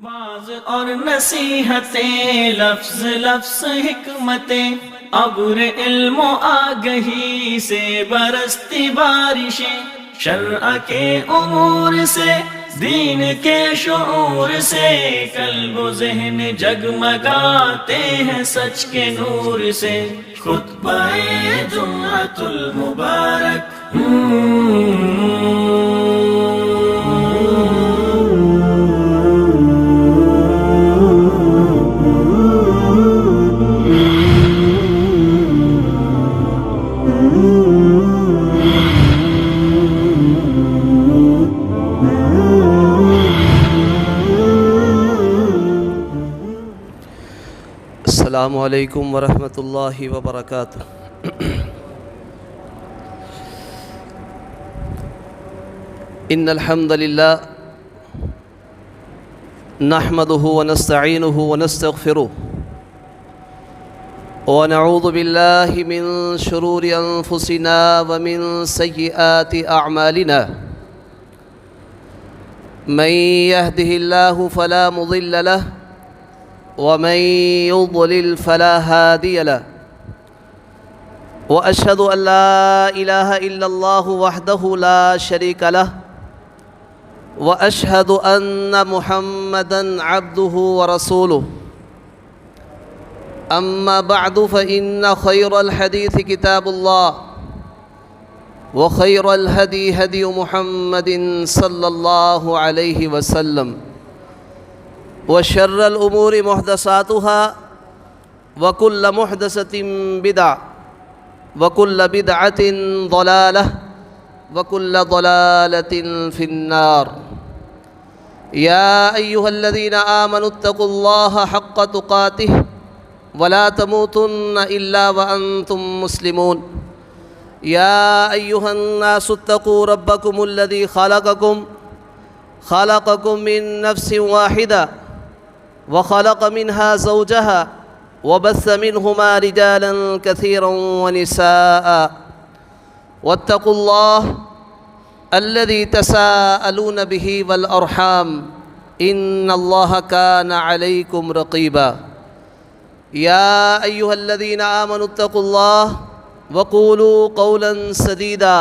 Was اور نصیحتیں، لفظ لفظ حکمتیں، ابر علم و آگہی سے برستی بارشیں، شرع کے امور سے، دین کے شعور سے، قلب و ذہن جگمگاتے ہیں سچ کے نور سے۔ خطبہ جمعۃ المبارک السلام علیکم ورحمۃ اللہ وبرکاتہ۔ ان الحمد للہ نحمده ونستعینه ونستغفره ونعوذ باللہ من شرور انفسنا ومن سیئات اعمالنا، من يهده الله فلا مضل له ومن يضلل فلا هادي له، وأشهد أن لا إله إلا الله وحده لا شريك له، وأشهد أن محمدًا عبده ورسوله، أما بعد فإن خير الحديث كتاب الله، وخير الهدي هدي محمد صلى الله عليه وسلم، وشر الأمور محدثاتها وكل محدثة بدعة وكل بدعة ضلالة وكل ضلالة في النار۔ يا أيها الذين آمنوا اتقوا الله حق تقاته ولا تموتن إلا وأنتم مسلمون۔ يا أيها الناس اتقوا ربكم الذي خلقكم من نفس واحدة وخلق منها زوجها وبث منهما رجالا كثيرا ونساء، واتقوا الله الذي تساءلون به والأرحام إن الله كان عليكم رقيبا۔ يا أيها الذين آمنوا اتقوا الله وقولوا قولا سديدا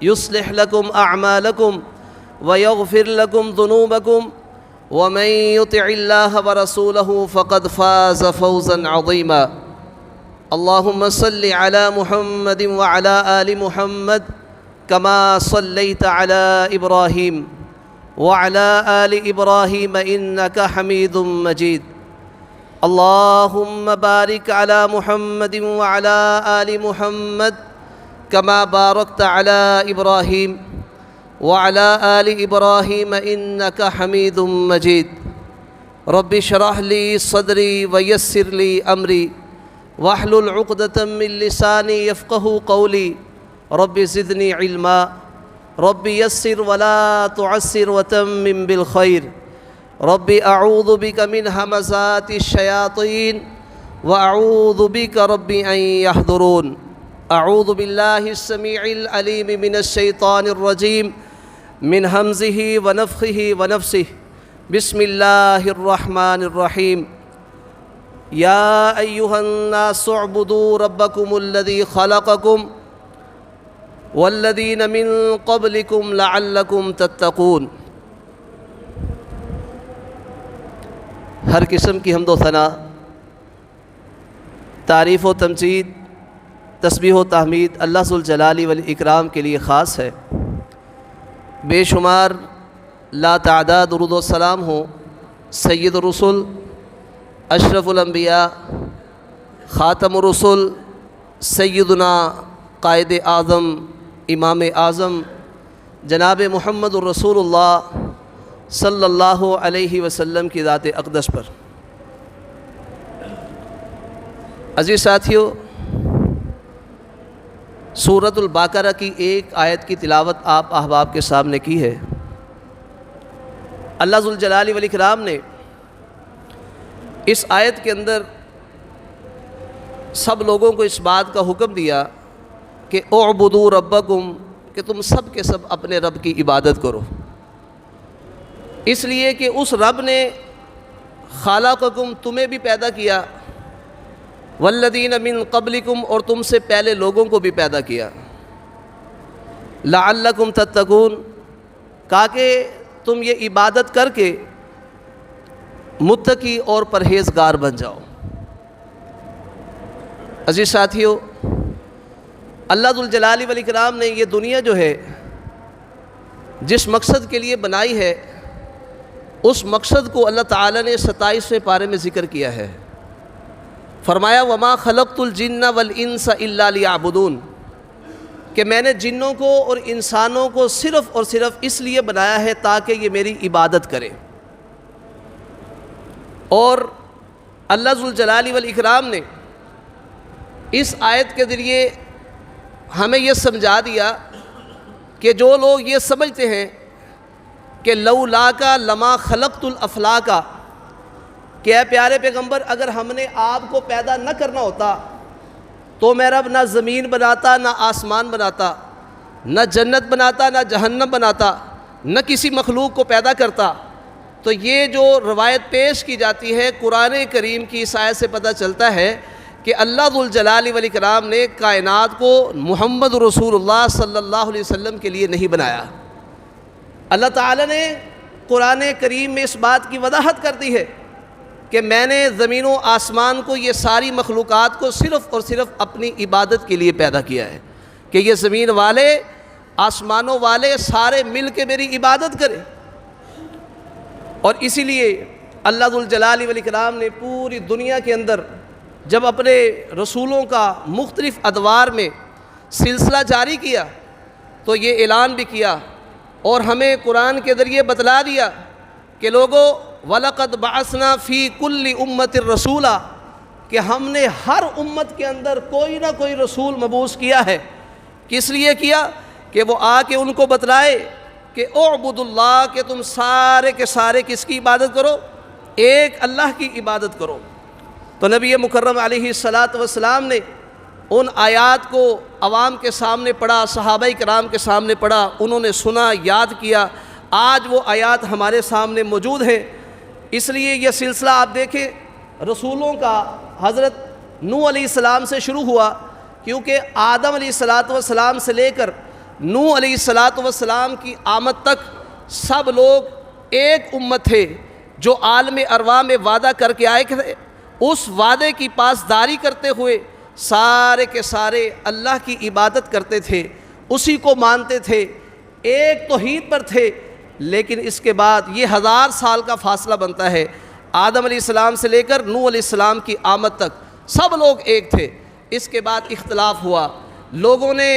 يصلح لكم أعمالكم ويغفر لكم ذنوبكم، ومن يطع الله ورسوله فقد فاز فوزا عظيما۔ اللهم صل على محمد وعلى آل محمد كما صليت على إبراهيم وعلى آل إبراهيم إنك حميد مجيد۔ اللهم بارك على محمد وعلى آل محمد كما باركت على إبراهيم وعلى آل إبراهيم إنك حميد مجيد۔ رب اشرح لي صدري ويسر لي أمري واحلل عقدة من لساني يفقه قولي، رب زدني علما، رب يسر ولا تعسر وتمم بالخير، رب أعوذ بك من همزات الشياطين وأعوذ بك رب أن يحضرون۔ أعوذ بالله السميع العليم من الشيطان الرجيم من همزه ونفخه ونفسه، بسم الله الرحمن الرحيم۔ يا أيها الناس اعبدوا ربكم الذي خلقكم والذين من قبلكم لعلكم تتقون۔ ہر قسم کی حمد و ثنا، تعریف و تمجید، تسبیح و تحمید اللہ ذوالجلال والاکرام کے لیے خاص ہے۔ بے شمار لا تعداد درود و سلام ہوں سید الرسل، اشرف الانبیاء، خاتم الرسل، سیدنا قائد اعظم، امام اعظم جناب محمد الرسول اللہ صلی اللہ علیہ وسلم کی ذات اقدس پر۔ عزیز ساتھیو، سورۃ البقرہ کی ایک آیت کی تلاوت آپ احباب کے سامنے کی ہے۔ اللہ ذوالجلال والاکرام نے اس آیت کے اندر سب لوگوں کو اس بات کا حکم دیا کہ اعبدوا ربکم، کہ تم سب کے سب اپنے رب کی عبادت کرو، اس لیے کہ اس رب نے خلقکم تمہیں بھی پیدا کیا، والذین من قبلکم اور تم سے پہلے لوگوں کو بھی پیدا کیا، لعلکم تتقون تاکہ تم یہ عبادت کر کے متقی اور پرہیزگار بن جاؤ۔ عزیز ساتھیو، اللہ ذوالجلال والاکرام نے یہ دنیا جو ہے جس مقصد کے لیے بنائی ہے، اس مقصد کو اللہ تعالیٰ نے 27ویں پارے میں ذکر کیا ہے۔ فرمایا وَمَا خَلَقْتُ الْجِنَّ وَالْإِنسَ إِلَّا لِيَعْبُدُونَ، کہ میں نے جنوں کو اور انسانوں کو صرف اور صرف اس لیے بنایا ہے تاکہ یہ میری عبادت کریں۔ اور اللہ ذوالجلال والاکرام نے اس آیت کے ذریعے ہمیں یہ سمجھا دیا کہ جو لوگ یہ سمجھتے ہیں کہ لولاک لما خلقت الافلاک، کہ اے پیارے پیغمبر اگر ہم نے آپ کو پیدا نہ کرنا ہوتا تو میں رب نہ زمین بناتا، نہ آسمان بناتا، نہ جنت بناتا، نہ جہنم بناتا، نہ کسی مخلوق کو پیدا کرتا۔ تو یہ جو روایت پیش کی جاتی ہے قرآن کریم کی، اس آیت سے پتہ چلتا ہے کہ اللہ ذوالجلال والاکرام نے کائنات کو محمد رسول اللہ صلی اللہ علیہ وسلم کے لیے نہیں بنایا۔ اللہ تعالیٰ نے قرآن کریم میں اس بات کی وضاحت کر دی ہے کہ میں نے زمین و آسمان کو، یہ ساری مخلوقات کو صرف اور صرف اپنی عبادت کے لیے پیدا کیا ہے، کہ یہ زمین والے، آسمانوں والے سارے مل کے میری عبادت کریں۔ اور اسی لیے اللہ ذوالجلال والاکرام نے پوری دنیا کے اندر جب اپنے رسولوں کا مختلف ادوار میں سلسلہ جاری کیا تو یہ اعلان بھی کیا اور ہمیں قرآن کے ذریعے بتلا دیا کہ لوگوں وَلَقَدْ بَعَثْنَا فِي كُلِّ أُمَّةٍ رَسُولًا، کہ ہم نے ہر امت کے اندر کوئی نہ کوئی رسول مبعوث کیا ہے۔ کس لیے کیا؟ کہ وہ آ کے ان کو بتلائے کہ اعبدوا اللہ، کہ تم سارے کے سارے کس کی عبادت کرو؟ ایک اللہ کی عبادت کرو۔ تو نبی مکرم علیہ السلام نے ان آیات کو عوام کے سامنے پڑھا، صحابہ کرام کے سامنے پڑھا، انہوں نے سنا، یاد کیا۔ آج وہ آیات ہمارے سامنے موجود ہیں۔ اس لیے یہ سلسلہ آپ دیکھیں رسولوں کا حضرت نوح علیہ السلام سے شروع ہوا، کیونکہ آدم علیہ السلام سے لے کر نوح علیہ السلام کی آمد تک سب لوگ ایک امت تھے جو عالم ارواح میں وعدہ کر کے آئے تھے۔ اس وعدے کی پاسداری کرتے ہوئے سارے کے سارے اللہ کی عبادت کرتے تھے، اسی کو مانتے تھے، ایک توحید پر تھے۔ لیکن اس کے بعد یہ 1000 سال کا فاصلہ بنتا ہے، آدم علیہ السلام سے لے کر نوح علیہ السلام کی آمد تک سب لوگ ایک تھے۔ اس کے بعد اختلاف ہوا، لوگوں نے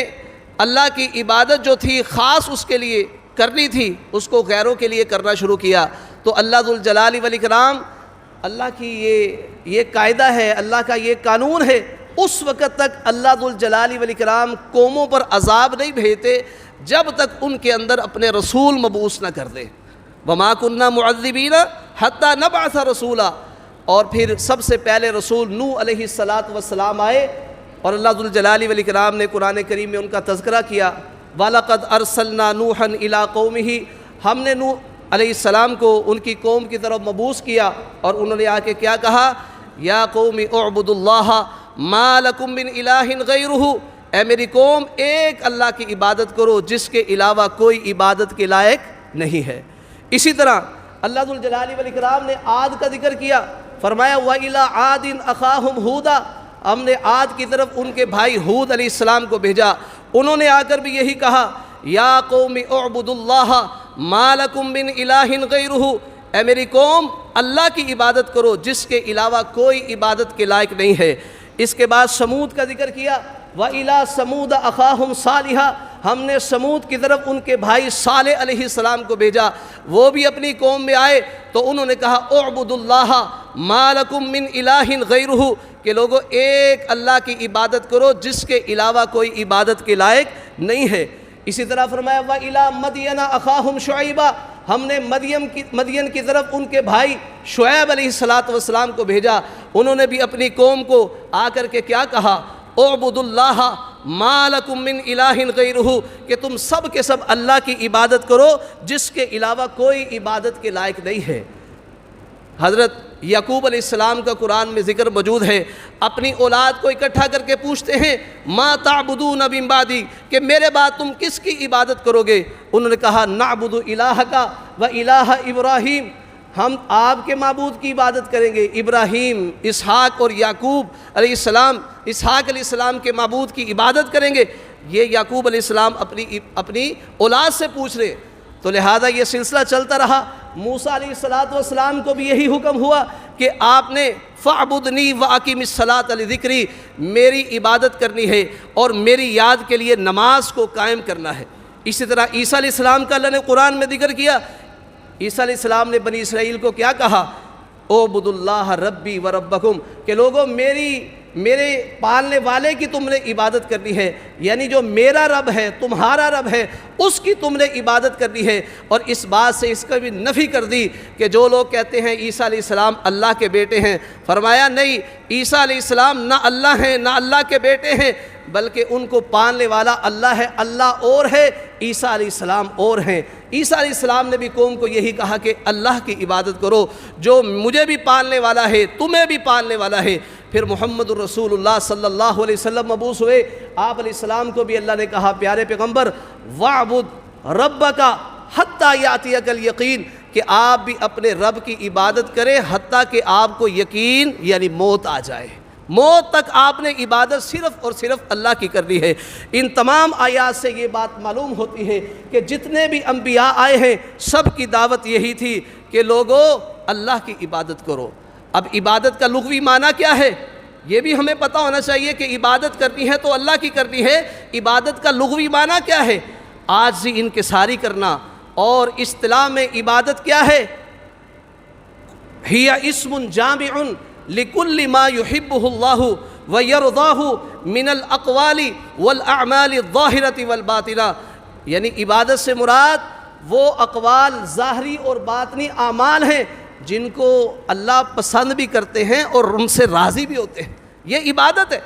اللہ کی عبادت جو تھی خاص اس کے لیے کرنی تھی، اس کو غیروں کے لیے کرنا شروع کیا۔ تو اللہ ذوالجلال والاکرام، اللہ کی یہ قاعدہ ہے، اللہ کا یہ قانون ہے، اس وقت تک اللہ ذوالجلال والاکرام قوموں پر عذاب نہیں بھیجتے جب تک ان کے اندر اپنے رسول مبعوث نہ کر دے۔ وَمَا كُنَّا مُعَذِّبِينَ حَتَّى نَبْعَثَ رَسُولًا۔ اور پھر سب سے پہلے رسول نوح علیہ السلام آئے، اور اللہ ذوالجلال والاکرام نے قرآن کریم میں ان کا تذکرہ کیا۔ وَلَقَدْ أَرْسَلْنَا نُوحًا إِلَىٰ قَوْمِهِ، ہم نے نوح علیہ السلام کو ان کی قوم کی طرف مبعوث کیا، اور انہوں نے آ کے کیا کہا؟ یا قوم اعبدوا اللہ ما لکم من الہ غیرہ، اے میری قوم ایک اللہ کی عبادت کرو جس کے علاوہ کوئی عبادت کے لائق نہیں ہے۔ اسی طرح اللہ ذوالجلال والاکرام نے عاد کا ذکر کیا، فرمایا وَإِلَىٰ عَادٍ أَخَاهُمْ هُودًا، ہم نے عاد کی طرف ان کے بھائی ہود علیہ السلام کو بھیجا، انہوں نے آ کر بھی یہی کہا یا قوم اعبدوا اللہ ما لکم من الہ غیرہ، اے میری قوم اللہ کی عبادت کرو جس کے علاوہ کوئی عبادت کے لائق نہیں ہے۔ اس کے بعد سمود کا ذکر کیا، وَإِلَىٰ ثَمُودَ أَخَاهُمْ صَالِحًا، ہم نے سمود کی طرف ان کے بھائی صالح علیہ السلام کو بھیجا، وہ بھی اپنی قوم میں آئے تو انہوں نے کہا اعبدوا اللہ ما لکم من الہ غیرہ، کہ لوگوں ایک اللہ کی عبادت کرو جس کے علاوہ کوئی عبادت کے لائق نہیں ہے۔ اسی طرح فرمایا وَإِلَىٰ مَدْيَنَ أَخَاهُمْ شُعَيْبًا، ہم نے مدین کی طرف ان کے بھائی شعیب علیہ السلام کو بھیجا، انہوں نے بھی اپنی قوم کو آ کر کے کیا کہا اعبدوا اللہ ما لکم من الہ غیرہ، کہ تم سب کے سب اللہ کی عبادت کرو جس کے علاوہ کوئی عبادت کے لائق نہیں ہے۔ حضرت یعقوب علیہ السلام کا قرآن میں ذکر موجود ہے، اپنی اولاد کو اکٹھا کر کے پوچھتے ہیں ما تعبدون من بعدی، کہ میرے بعد تم کس کی عبادت کرو گے؟ انہوں نے کہا نعبد الہک و الہ ابراہیم، ہم آپ کے معبود کی عبادت کریں گے، ابراہیم، اسحاق اور یعقوب علیہ السلام، اسحاق علیہ السلام کے معبود کی عبادت کریں گے۔ یہ یعقوب علیہ السلام اپنی اولاد سے پوچھ رہے، تو لہذا یہ سلسلہ چلتا رہا۔ موسیٰ علیہ السلام کو بھی یہی حکم ہوا کہ آپ نے فَاعْبُدْنِي وَأَقِمِ الصَّلَاةَ لِذِكْرِي، میری عبادت کرنی ہے اور میری یاد کے لیے نماز کو قائم کرنا ہے۔ اسی طرح عیسیٰ علیہ السلام کا اللہ نے قرآن میں ذکر کیا۔ عیسیٰ علیہ السلام نے بنی اسرائیل کو کیا کہا؟ اعبدوا اللہ ربی و ربکم، کہ لوگوں میرے پالنے والے کی تم نے عبادت کرنی ہے، یعنی جو میرا رب ہے، تمہارا رب ہے، اس کی تم نے عبادت کرنی ہے۔ اور اس بات سے اس کا بھی نفی کر دی کہ جو لوگ کہتے ہیں عیسیٰ علیہ السلام اللہ کے بیٹے ہیں، فرمایا نہیں، عیسیٰ علیہ السلام نہ اللہ ہیں نہ اللہ کے بیٹے ہیں، بلکہ ان کو پالنے والا اللہ ہے، اللہ اور ہے، عیسیٰ علیہ السلام اور ہیں۔ عیسیٰ علیہ السلام نے بھی قوم کو یہی کہا کہ اللہ کی عبادت کرو، جو مجھے بھی پالنے والا ہے، تمہیں بھی پالنے والا ہے۔ پھر محمد الرسول اللہ صلی اللہ علیہ وسلم مبعوث ہوئے، آپ علیہ السلام کو بھی اللہ نے کہا پیارے پیغمبر وَاعْبُدْ رَبَّكَ حَتَّى يَأْتِيَكَ الْيَقِينُ، کہ آپ بھی اپنے رب کی عبادت کریں حتیٰ کہ آپ کو یقین یعنی موت آ جائے۔ موت تک آپ نے عبادت صرف اور صرف اللہ کی کرنی ہے۔ ان تمام آیات سے یہ بات معلوم ہوتی ہے کہ جتنے بھی انبیاء آئے ہیں سب کی دعوت یہی تھی کہ لوگوں اللہ کی عبادت کرو۔ اب عبادت کا لغوی معنی کیا ہے یہ بھی ہمیں پتہ ہونا چاہیے کہ عبادت کرنی ہے تو اللہ کی کرنی ہے۔ عبادت کا لغوی معنی کیا ہے؟ عاجزی انکساری کرنا۔ اور اصطلاح میں عبادت کیا ہے؟ ہی اسم جامع لکل ما یحبہ اللہ ویرضاہ من الاقوال والاعمال الظاہرۃ والباطنہ، یعنی عبادت سے مراد وہ اقوال ظاہری اور باطنی اعمال ہیں جن کو اللہ پسند بھی کرتے ہیں اور ان سے راضی بھی ہوتے ہیں، یہ عبادت ہے۔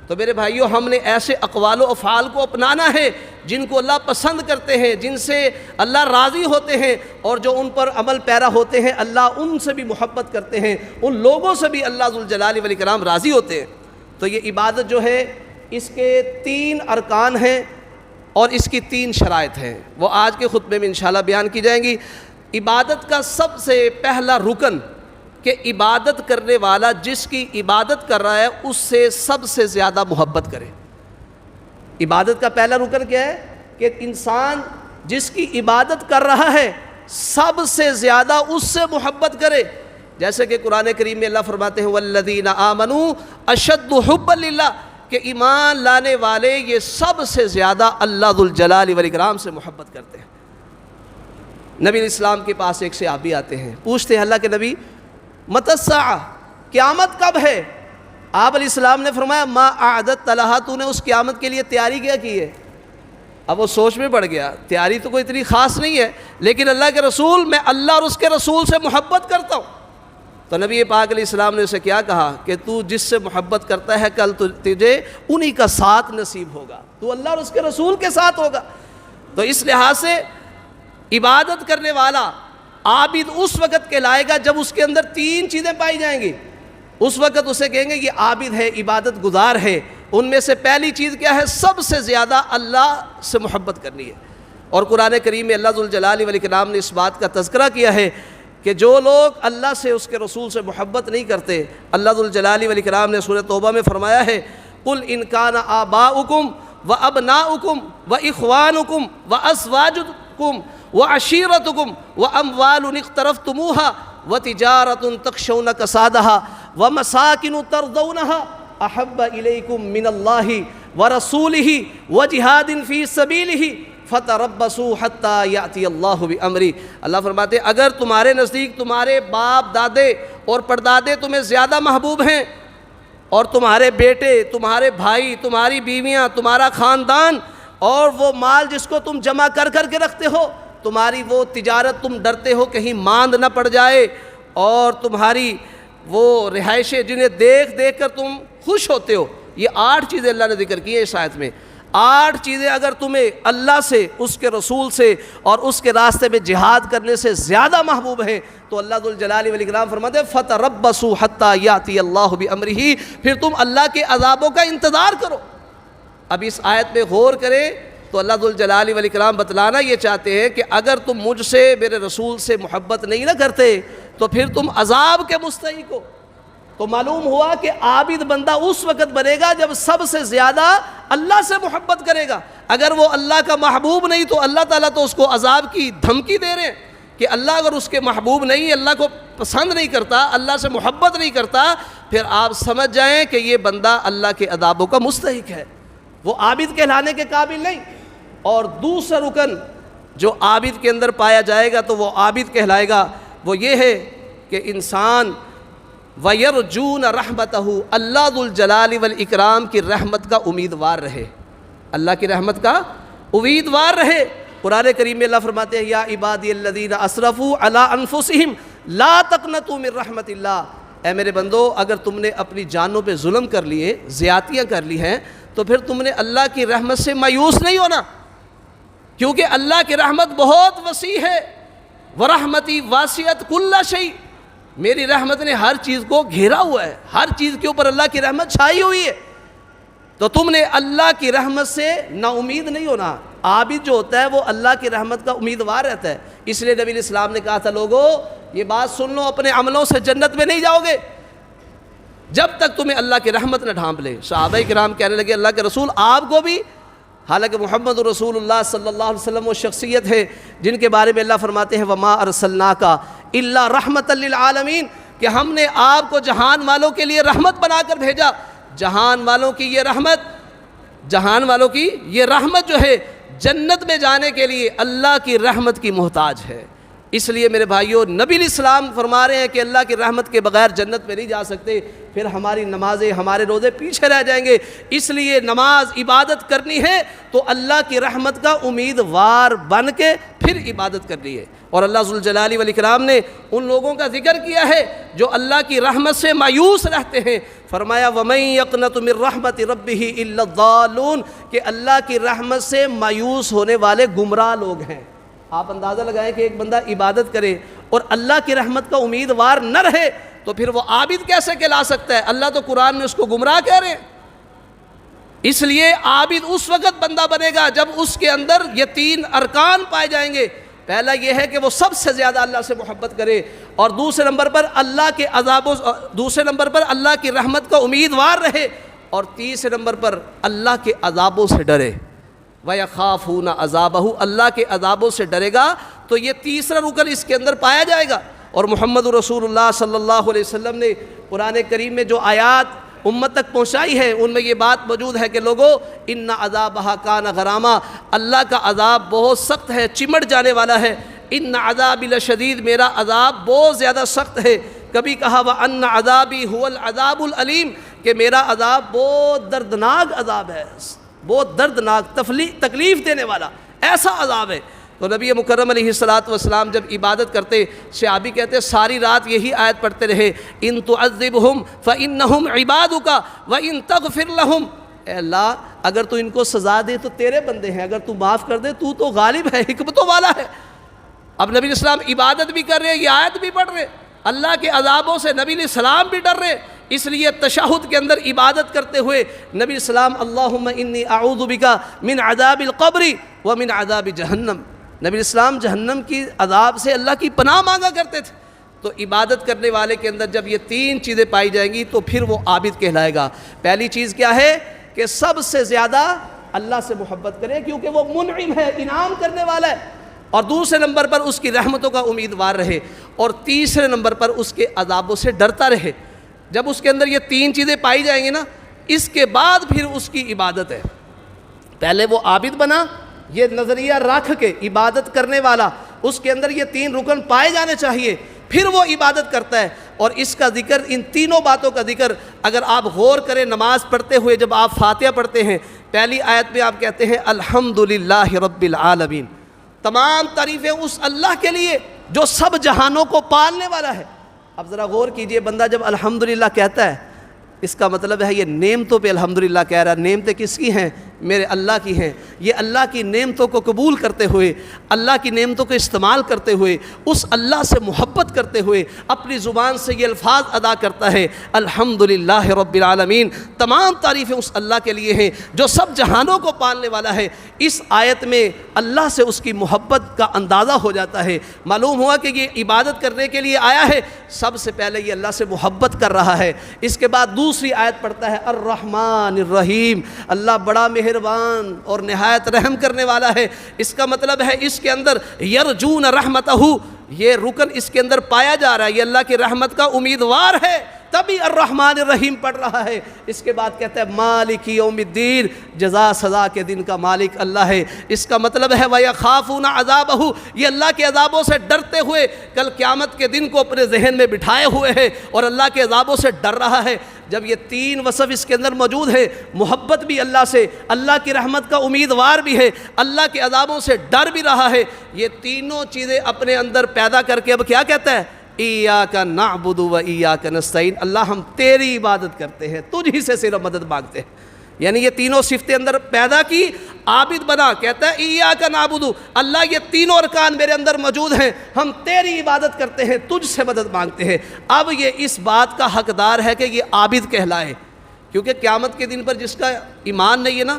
تو میرے بھائیوں، ہم نے ایسے اقوال و افعال کو اپنانا ہے جن کو اللہ پسند کرتے ہیں، جن سے اللہ راضی ہوتے ہیں، اور جو ان پر عمل پیرا ہوتے ہیں اللہ ان سے بھی محبت کرتے ہیں، ان لوگوں سے بھی اللہ ذوالجلال والاکرام راضی ہوتے ہیں۔ تو یہ عبادت جو ہے اس کے 3 ارکان ہیں اور اس کی 3 شرائط ہیں، وہ آج کے خطبے میں انشاءاللہ بیان کی جائیں گی۔ عبادت کا سب سے پہلا رکن کہ عبادت کرنے والا جس کی عبادت کر رہا ہے اس سے سب سے زیادہ محبت کرے۔ عبادت کا پہلا رکن کیا ہے؟ کہ انسان جس کی عبادت کر رہا ہے سب سے زیادہ اس سے محبت کرے۔ جیسے کہ قرآن کریم میں اللہ فرماتے ہیں والذین آمنوا اشد حبا للہ، کہ ایمان لانے والے یہ سب سے زیادہ اللہ ذوالجلال والاکرام سے محبت کرتے ہیں۔ نبی علیہ السلام کے پاس ایک صحابی آتے ہیں، پوچھتے ہیں اللہ کے نبی متی الساعہ، قیامت کب ہے؟ آپ علیہ السلام نے فرمایا ما اعددت لہا، تو نے اس قیامت کے لیے تیاری کیا کی ہے؟ اب وہ سوچ میں پڑ گیا، تیاری تو کوئی اتنی خاص نہیں ہے، لیکن اللہ کے رسول، میں اللہ اور اس کے رسول سے محبت کرتا ہوں۔ تو نبی پاک علیہ السلام نے اسے کیا کہا کہ تو جس سے محبت کرتا ہے کل تجھے انہی کا ساتھ نصیب ہوگا، تو اللہ اور اس کے رسول کے ساتھ ہوگا۔ تو اس لحاظ سے عبادت کرنے والا عابد اس وقت کہلائے گا جب اس کے اندر 3 چیزیں پائی جائیں گی، اس وقت اسے کہیں گے یہ عابد ہے، عبادت گزار ہے۔ ان میں سے پہلی چیز کیا ہے؟ سب سے زیادہ اللہ سے محبت کرنی ہے۔ اور قرآن کریم میں اللہ ذوالجلال والاکرام نے اس بات کا تذکرہ کیا ہے کہ جو لوگ اللہ سے اس کے رسول سے محبت نہیں کرتے، اللہ ذوالجلال والاکرام نے سورۃ توبہ میں فرمایا ہے قُلْ إِنْ كَانَ آبَاؤُكُمْ وَأَبْنَاؤُكُمْ وَإِخْوَانُكُمْ وَأَزْوَاجُكُمْ وَعَشِيرَتُكُمْ وَأَمْوَالٌ اقْتَرَفْتُمُوهَا وَتِجَارَةٌ تَخْشَوْنَ كَسَادَهَا وَمَسَاكِنُ تَرْضَوْنَهَا أَحَبَّ إِلَيْكُمْ مِنَ اللَّهِ وَرَسُولِهِ وَجِهَادٍ فِي سَبِيلِهِ فَتَرَبَّصُوا حَتَّى يَأْتِيَ اللَّهُ بِأَمْرِهِ۔ اللہ فرماتے ہیں اگر تمہارے نزدیک تمہارے باپ دادے اور پردادے تمہیں زیادہ محبوب ہیں، اور تمہارے بیٹے، تمہارے بھائی، تمہاری بیویاں، تمہارا خاندان، اور وہ مال جس کو تم جمع کر کے رکھتے ہو، تمہاری وہ تجارت تم ڈرتے ہو کہیں ماند نہ پڑ جائے، اور تمہاری وہ رہائشیں جنہیں دیکھ کر تم خوش ہوتے ہو، یہ 8 چیزیں اللہ نے ذکر کی ہیں اس آیت میں۔ 8 چیزیں اگر تمہیں اللہ سے، اس کے رسول سے اور اس کے راستے میں جہاد کرنے سے زیادہ محبوب ہیں تو اللہ ذوالجلال والاکرام فرماتے ہیں فَتَرَبَّصُوا حَتَّى يَأْتِيَ اللَّهُ بِأَمْرِهِ، پھر تم اللہ کے عذابوں کا انتظار کرو۔ اب اس آیت پہ غور کریں تو اللہ ذوالجلال والاکرام بتلانا یہ چاہتے ہیں کہ اگر تم مجھ سے، میرے رسول سے محبت نہیں نہ کرتے تو پھر تم عذاب کے مستحق ہو۔ تو معلوم ہوا کہ عابد بندہ اس وقت بنے گا جب سب سے زیادہ اللہ سے محبت کرے گا۔ اگر وہ اللہ کا محبوب نہیں تو اللہ تعالیٰ تو اس کو عذاب کی دھمکی دے رہے ہیں کہ اللہ اگر اس کے محبوب نہیں، اللہ کو پسند نہیں کرتا، اللہ سے محبت نہیں کرتا، پھر آپ سمجھ جائیں کہ یہ بندہ اللہ کے عذابوں کا مستحق ہے، وہ عابد کہلانے کے قابل نہیں۔ اور دوسرا رکن جو عابد کے اندر پایا جائے گا تو وہ عابد کہلائے گا، وہ یہ ہے کہ انسان وَيَرْجُونَ رَحْمَتَهُ، اللہ ذوالجلال والاکرام کی رحمت کا امیدوار رہے، اللہ کی رحمت کا امیدوار رہے۔ قرآن کریم میں اللہ فرماتے ہیں یا عبادی الذین اسرفوا علی انفسہم لا تقنطوا من رحمت اللہ، اے میرے بندو اگر تم نے اپنی جانوں پہ ظلم کر لیے، زیادتیاں کر لی ہیں تو پھر تم نے اللہ کی رحمت سے مایوس نہیں ہونا، کیونکہ اللہ کی رحمت بہت وسیع ہے۔ وَرَحْمَتِي وَاسِعَتْ كُلَّ شَيْءٍ، میری رحمت نے ہر چیز کو گھیرا ہوا ہے، ہر چیز کے اوپر اللہ کی رحمت چھائی ہوئی ہے۔ تو تم نے اللہ کی رحمت سے نا امید نہیں ہونا۔ عابد جو ہوتا ہے وہ اللہ کی رحمت کا امیدوار رہتا ہے۔ اس لیے نبی اسلام نے کہا تھا لوگو یہ بات سن لو، اپنے عملوں سے جنت میں نہیں جاؤ گے جب تک تمہیں اللہ کی رحمت نہ ڈھانپ لے۔ صحابہ کرام کہنے لگے اللہ کے رسول آپ کو بھی؟ حالانکہ محمد رسول اللہ صلی اللہ علیہ وسلم وہ شخصیت ہے جن کے بارے میں اللہ فرماتے ہیں وَمَا أَرْسَلْنَاكَ إِلَّا رَحْمَةً لِلْعَالَمِينَ، کہ ہم نے آپ کو جہان والوں کے لیے رحمت بنا کر بھیجا۔ جہان والوں کی یہ رحمت، جہان والوں کی یہ رحمت جو ہے جنت میں جانے کے لیے اللہ کی رحمت کی محتاج ہے۔ اس لیے میرے بھائیوں نبی الاسلام فرما رہے ہیں کہ اللہ کی رحمت کے بغیر جنت میں نہیں جا سکتے، پھر ہماری نمازیں، ہمارے روزے پیچھے رہ جائیں گے۔ اس لیے نماز عبادت کرنی ہے تو اللہ کی رحمت کا امیدوار بن کے پھر عبادت کرنی ہے۔ اور اللہ ذوالجلال والاکرام نے ان لوگوں کا ذکر کیا ہے جو اللہ کی رحمت سے مایوس رہتے ہیں، فرمایا وَمَن يَقْنَطُ مِن رَحْمَةِ رَبِّهِ إِلَّا الضَّالُّونَ، کہ اللہ کی رحمت سے مایوس ہونے والے گمراہ لوگ ہیں۔ آپ اندازہ لگائیں کہ ایک بندہ عبادت کرے اور اللہ کی رحمت کا امیدوار نہ رہے تو پھر وہ عابد کیسے کہلا سکتا ہے؟ اللہ تو قرآن میں اس کو گمراہ کہہ رہے ہیں۔ اس لیے عابد اس وقت بندہ بنے گا جب اس کے اندر یہ 3 ارکان پائے جائیں گے۔ پہلا یہ ہے کہ وہ سب سے زیادہ اللہ سے محبت کرے، اور دوسرے نمبر پر اللہ کے عذابوں، دوسرے نمبر پر اللہ کی رحمت کا امیدوار رہے، اور تیسرے نمبر پر اللہ کے عذابوں سے ڈرے۔ وَيَخَافُونَ عَذَابَهُ، اللہ کے عذابوں سے ڈرے گا تو یہ تیسرا رکن اس کے اندر پایا جائے گا۔ اور محمد رسول اللہ صلی اللہ علیہ وسلم نے قرآن کریم میں جو آیات امت تک پہنچائی ہے ان میں یہ بات موجود ہے کہ لوگو ان عذابہا کان غراما، اللہ کا عذاب بہت سخت ہے، چمٹ جانے والا ہے۔ ان عذابی لشدید، میرا عذاب بہت زیادہ سخت ہے۔ کبھی کہا وَأَنَّ عَذَابِي هُوَ الْعَذَابُ الْأَلِيمُ، کہ میرا عذاب بہت دردناک عذاب ہے، بہت دردناک، تکلیف دینے والا ایسا عذاب ہے۔ تو نبی مکرم علیہ السلام جب عبادت کرتے، صحابی کہتے ساری رات یہی آیت پڑھتے رہے ان تعذبہم فإنہم عبادک وإن تغفر لہم، اے اللہ اگر تو ان کو سزا دے تو تیرے بندے ہیں، اگر تو معاف کر دے تو غالب ہے، حکمتوں والا ہے۔ اب نبی اسلام عبادت بھی کر رہے ہیں، یہ آیت بھی پڑھ رہے، اللہ کے عذابوں سے نبی علیہ السلام بھی ڈر رہے، اس لیے تشہد کے اندر عبادت کرتے ہوئے نبی السلام اللہم انی اعوذ بک من عذاب القبر ومن عذاب جہنم، نبی اسلام جہنم کی عذاب سے اللہ کی پناہ مانگا کرتے تھے۔ تو عبادت کرنے والے کے اندر جب یہ 3 چیزیں پائی جائیں گی تو پھر وہ عابد کہلائے گا۔ پہلی چیز کیا ہے کہ سب سے زیادہ اللہ سے محبت کرے کیونکہ وہ منعم ہے، انعام کرنے والا ہے، اور دوسرے نمبر پر اس کی رحمتوں کا امیدوار رہے، اور تیسرے نمبر پر اس کے عذابوں سے ڈرتا رہے۔ جب اس کے اندر یہ 3 چیزیں پائی جائیں گی نا، اس کے بعد پھر اس کی عبادت ہے۔ پہلے وہ عابد بنا، یہ نظریہ رکھ کے عبادت کرنے والا، اس کے اندر یہ 3 رکن پائے جانے چاہیے، پھر وہ عبادت کرتا ہے۔ اور اس کا ذکر، ان تینوں باتوں کا ذکر اگر آپ غور کریں نماز پڑھتے ہوئے، جب آپ فاتحہ پڑھتے ہیں پہلی آیت میں آپ کہتے ہیں الحمدللہ رب العالمین، تمام تعریفیں اس اللہ کے لیے جو سب جہانوں کو پالنے والا ہے۔ اب ذرا غور کیجئے، بندہ جب الحمدللہ کہتا ہے اس کا مطلب ہے یہ نعمتوں پہ الحمدللہ کہہ رہا ہے۔ نعمتیں کس کی ہیں؟ میرے اللہ کی ہیں۔ یہ اللہ کی نعمتوں کو قبول کرتے ہوئے، اللہ کی نعمتوں کو استعمال کرتے ہوئے، اس اللہ سے محبت کرتے ہوئے اپنی زبان سے یہ الفاظ ادا کرتا ہے، الحمدللہ رب العالمین، تمام تعریفیں اس اللہ کے لیے ہیں جو سب جہانوں کو پالنے والا ہے۔ اس آیت میں اللہ سے اس کی محبت کا اندازہ ہو جاتا ہے، معلوم ہوا کہ یہ عبادت کرنے کے لیے آیا ہے، سب سے پہلے یہ اللہ سے محبت کر رہا ہے۔ اس کے بعد دوسری آیت پڑھتا ہے الرحمن الرحیم، اللہ بڑا مہربان اور نہایت رحم کرنے والا ہے۔ اس کا مطلب ہے اس کے اندر یرجون رحمتہ، یہ رکن اس کے اندر پایا جا رہا ہے، یہ اللہ کی رحمت کا امیدوار ہے، تبھی الرحمن الرحیم پڑھ رہا ہے۔ اس کے بعد کہتا ہے مالک یوم الدین، جزا سزا کے دن کا مالک اللہ ہے۔ اس کا مطلب ہے وَيَخَافُونَ عَذَابَهُ، یہ اللہ کے عذابوں سے ڈرتے ہوئے کل قیامت کے دن کو اپنے ذہن میں بٹھائے ہوئے ہے اور اللہ کے عذابوں سے ڈر رہا ہے۔ جب یہ تین وصف اس کے اندر موجود ہے، محبت بھی اللہ سے، اللہ کی رحمت کا امیدوار بھی ہے، اللہ کے عذابوں سے ڈر بھی رہا ہے، یہ تینوں چیزیں اپنے اندر پیدا کر کے اب کیا کہتا ہے، ایاک نعبد و ایاک نستعین، اللہ ہم تیری عبادت کرتے ہیں، تجھ ہی سے صرف مدد مانگتے ہیں۔ یعنی یہ تینوں صفتیں اندر پیدا کی، عابد بنا، کہتا ہے ایاک نعبد، اللہ یہ تینوں ارکان میرے اندر موجود ہیں، ہم تیری عبادت کرتے ہیں، تجھ سے مدد مانگتے ہیں۔ اب یہ اس بات کا حقدار ہے کہ یہ عابد کہلائے، کیونکہ قیامت کے دن پر جس کا ایمان نہیں ہے نا،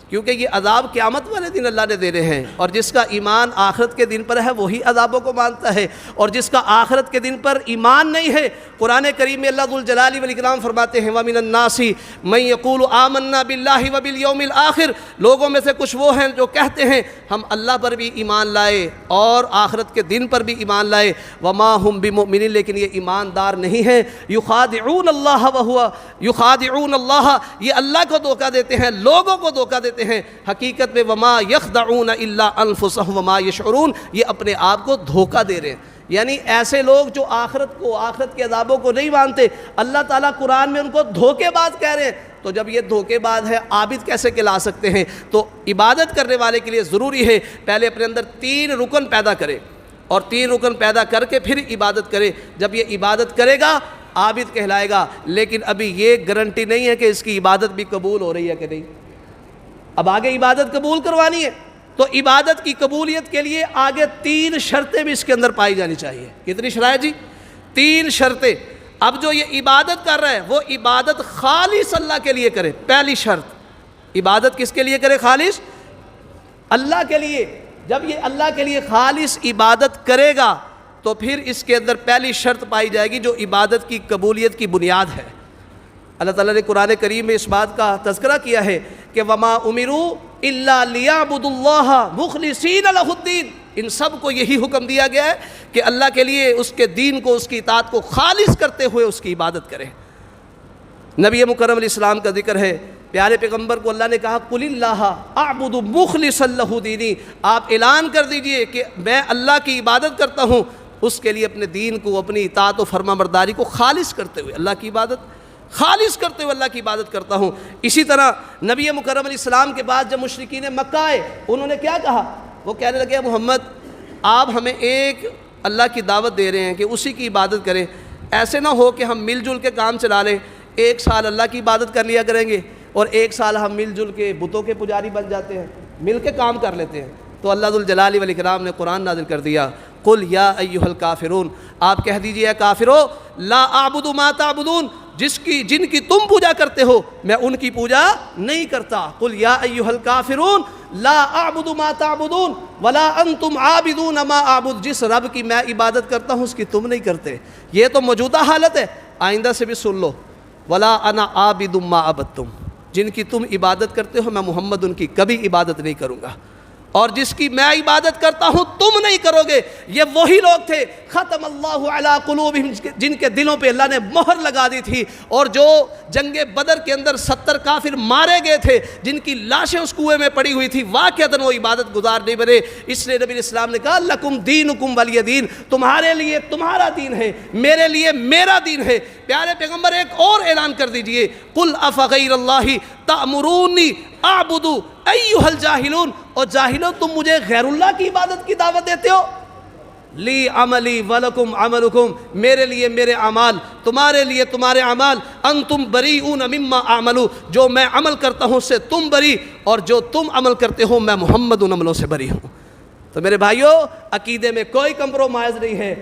کیونکہ یہ عذاب قیامت والے دن اللہ نے دینے ہیں، اور جس کا ایمان آخرت کے دن پر ہے وہی عذابوں کو مانتا ہے، اور جس کا آخرت کے دن پر ایمان نہیں ہے، قرآن کریم میں اللہ ذوالجلال والاکرام فرماتے ہیں وَمِنَ النَّاسِ مَن يَقُولُ آمَنَّا بِاللَّهِ وَبِالْيَوْمِ الْآخِرِ، لوگوں میں سے کچھ وہ ہیں جو کہتے ہیں ہم اللہ پر بھی ایمان لائے اور آخرت کے دن پر بھی ایمان لائے، وَمَا هُمْ بِمُؤْمِنِينَ، لیکن یہ ایماندار نہیں ہیں، يُخَادِعُونَ اللَّهَ وَهُوَ يُخَادِعُونَ اللَّهَ، یہ اللہ کو دھوکہ دیتے ہیں، لوگوں کو دھوکہ دیتے ہیں، حقیقت میں وَمَا يَخْدَعُونَ إِلَّا أَنفُسَهُمْ وَمَا يَشْعُرُونَ، یہ اپنے آپ کو دھوکہ دے رہے ہیں۔ یعنی ایسے لوگ جو آخرت کے عذابوں کو نہیں مانتے، اللہ تعالیٰ قرآن میں ان کو دھوکے باز کہہ رہے ہیں، تو جب یہ دھوکے باز ہے عابد کیسے کہلا سکتے ہیں؟ تو عبادت کرنے والے کے لیے ضروری ہے پہلے اپنے اندر تین رکن پیدا کرے، اور تین رکن پیدا کر کے پھر عبادت کرے۔ جب یہ عبادت کرے گا عابد کہلائے گا، لیکن ابھی یہ گارنٹی نہیں ہے کہ اس کی عبادت بھی قبول ہو رہی ہے کہ نہیں۔ اب آگے عبادت قبول کروانی ہے تو عبادت کی قبولیت کے لیے آگے تین شرطیں بھی اس کے اندر پائی جانی چاہیے۔ کتنی شرائط جی؟ تین شرطیں۔ اب جو یہ عبادت کر رہا ہے وہ عبادت خالص اللہ کے لیے کرے، پہلی شرط۔ عبادت کس کے لیے کرے؟ خالص اللہ کے لیے۔ جب یہ اللہ کے لیے خالص عبادت کرے گا تو پھر اس کے اندر پہلی شرط پائی جائے گی جو عبادت کی قبولیت کی بنیاد ہے۔ اللہ تعالیٰ نے قرآن کریم میں اس بات کا تذکرہ کیا ہے کہ وَمَا أُمِرُوا إِلَّا لِيَعْبُدُوا اللَّهَ مُخْلِصِينَ لَهُ الدِّينَ، ان سب کو یہی حکم دیا گیا ہے کہ اللہ کے لیے اس کے دین کو، اس کی اطاعت کو خالص کرتے ہوئے اس کی عبادت کریں۔ نبی مکرم علیہ السلام کا ذکر ہے، پیارے پیغمبر کو اللہ نے کہا قُلِ اللَّهَ أَعْبُدُ مُخْلِصًا لَهُ دِينِي، آپ اعلان کر دیجئے کہ میں اللہ کی عبادت کرتا ہوں، اس کے لیے اپنے دین کو، اپنی اطاعت و فرما برداری کو خالص کرتے ہوئے اللہ کی عبادت خالص کرتے ہوئے اللہ کی عبادت کرتا ہوں۔ اسی طرح نبی مکرم علیہ السلام کے بعد جب مشرکین مکہ آئے، انہوں نے کیا کہا؟ وہ کہنے لگے محمد آپ ہمیں ایک اللہ کی دعوت دے رہے ہیں کہ اسی کی عبادت کریں، ایسے نہ ہو کہ ہم مل جل کے کام چلا لیں، ایک سال اللہ کی عبادت کر لیا کریں گے اور ایک سال ہم مل جل کے بتوں کے پجاری بن جاتے ہیں، مل کے کام کر لیتے ہیں۔ تو اللہ ذوالجلال والاکرام نے قرآن نازل کر دیا، قل یا ایھا الکافرون، آپ کہہ دیجئے اے کافرو، لا اعبد ما تعبدون، جن کی تم پوجا کرتے ہو میں ان کی پوجا نہیں کرتا۔ قل یا ایھا الکافرون لا اعبد ما تعبدون ولا انتم عابدون ما اعبد، جس رب کی میں عبادت کرتا ہوں اس کی تم نہیں کرتے۔ یہ تو موجودہ حالت ہے، آئندہ سے بھی سن لو، ولا انا عابد ما عبدتم، جن کی تم عبادت کرتے ہو میں محمد ان کی کبھی عبادت نہیں کروں گا، اور جس کی میں عبادت کرتا ہوں تم نہیں کرو گے۔ یہ وہی لوگ تھے ختم اللہ علی قلوبہم، جن کے دلوں پہ اللہ نے مہر لگا دی تھی، اور جو جنگ بدر کے اندر 70 کافر مارے گئے تھے، جن کی لاشیں اس کنویں میں پڑی ہوئی تھی، واقعتاً وہ عبادت گزار نہیں بنے۔ اس لیے نبی اسلام نے کہا لکم دینکم ولی دین، تمہارے لیے تمہارا دین ہے، میرے لیے میرا دین ہے۔ پیارے پیغمبر ایک اور اعلان کر دیجئے، قل افغیر اللہ تأمرونی اعبد ایھا الجاہلون، اور جاہلوں تم مجھے غیر اللہ کی عبادت کی دعوت دیتے ہو؟ لی عملی ولکم عملکم، میرے لیے میرے اعمال، تمہارے لیے تمہارے اعمال، انتم بریئون مما اعملو، جو میں عمل کرتا ہوں اس سے تم بری، اور جو تم عمل کرتے ہو میں محمد ان عملوں سے بری ہوں۔ تو میرے بھائیوں، عقیدے میں کوئی کمپرومائز نہیں ہے۔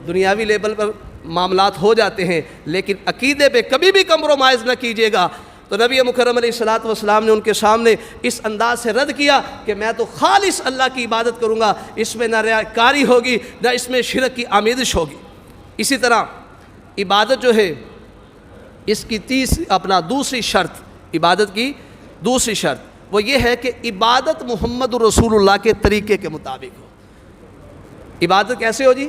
دنیاوی لیول پر معاملات ہو جاتے ہیں لیکن عقیدے پہ کبھی بھی کمپرومائز نہ کیجیے گا۔ تو نبی مکرم علیہ الصلوۃ والسلام نے ان کے سامنے اس انداز سے رد کیا کہ میں تو خالص اللہ کی عبادت کروں گا، اس میں نہ ریاکاری ہوگی نہ اس میں شرک کی آمیزش ہوگی۔ اسی طرح عبادت جو ہے اس کی دوسری شرط، عبادت کی دوسری شرط وہ یہ ہے کہ عبادت محمد رسول اللہ کے طریقے کے مطابق ہو۔ عبادت کیسے ہو جی؟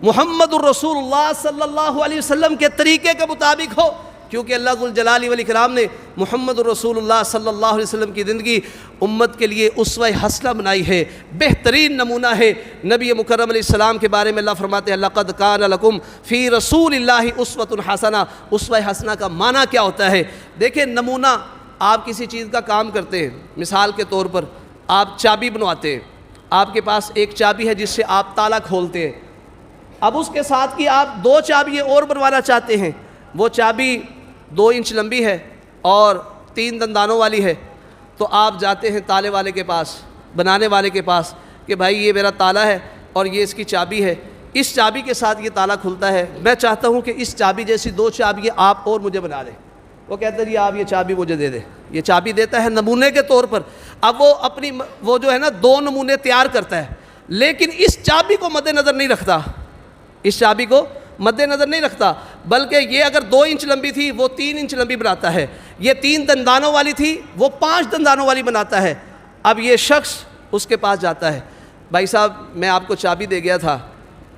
محمد الرسول اللہ صلی اللہ علیہ وسلم کے طریقے کے مطابق ہو، کیونکہ اللہ ذوالجلال والاکرام نے محمد الرسول اللہ صلی اللہ علیہ وسلم کی زندگی امت کے لیے اسوہ حسنہ بنائی ہے، بہترین نمونہ ہے۔ نبی مکرم علیہ السلام کے بارے میں اللہ فرماتے ہیں لَقَدْ كَانَ لَكُمْ فِي رَسُولِ اللَّهِ أُسْوَةٌ حَسَنَةٌ۔ اسوہ حسنہ کا معنی کیا ہوتا ہے؟ دیکھیں، نمونہ، آپ کسی چیز کا کام کرتے ہیں، مثال کے طور پر آپ چابی بنواتے ہیں، آپ کے پاس ایک چابی ہے جس سے آپ تالا کھولتے ہیں، اب اس کے ساتھ کی آپ 2 چابیاں اور بنوانا چاہتے ہیں، وہ چابی 2 انچ لمبی ہے اور 3 دندانوں والی ہے، تو آپ جاتے ہیں تالے والے کے پاس، بنانے والے کے پاس کہ بھائی یہ میرا تالا ہے اور یہ اس کی چابی ہے، اس چابی کے ساتھ یہ تالا کھلتا ہے، میں چاہتا ہوں کہ اس چابی جیسی 2 چابیاں آپ اور مجھے بنا دیں۔ وہ کہتا ہے جی آپ یہ چابی مجھے دے دیں، یہ چابی دیتا ہے نمونے کے طور پر۔ اب وہ جو ہے نا 2 نمونے تیار کرتا ہے، لیکن اس چابی کو مد نظر نہیں رکھتا، اس چابی کو مد نظر نہیں رکھتا، بلکہ یہ اگر 2 انچ لمبی تھی وہ 3 انچ لمبی بناتا ہے، یہ 3 دندانوں والی تھی وہ 5 دندانوں والی بناتا ہے۔ اب یہ شخص اس کے پاس جاتا ہے، بھائی صاحب میں آپ کو چابی دے گیا تھا،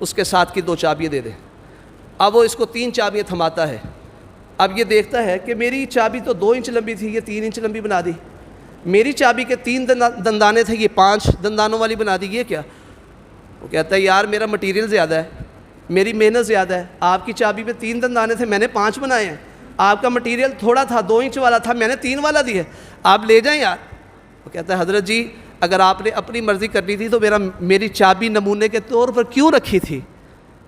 اس کے ساتھ کی 2 چابیاں دے دیں۔ اب وہ اس کو 3 چابیاں تھماتا ہے، اب یہ دیکھتا ہے کہ میری چابی تو 2 انچ لمبی تھی، یہ 3 انچ لمبی بنا دی، میری چابی کے 3 دندانے تھے، یہ 5 دندانوں والی بنا دی، یہ کیا؟ وہ کہتا ہے یار میرا مٹیریل زیادہ ہے، میری محنت زیادہ ہے، آپ کی چابی پہ 3 دندانے تھے، میں نے 5 بنائے ہیں، آپ کا مٹیریل تھوڑا تھا، 2 انچ والا تھا، میں نے 3 والا دیا ہے، آپ لے جائیں یار۔ وہ کہتا ہے حضرت جی اگر آپ نے اپنی مرضی کرنی تھی تو میری چابی نمونے کے طور پر کیوں رکھی تھی؟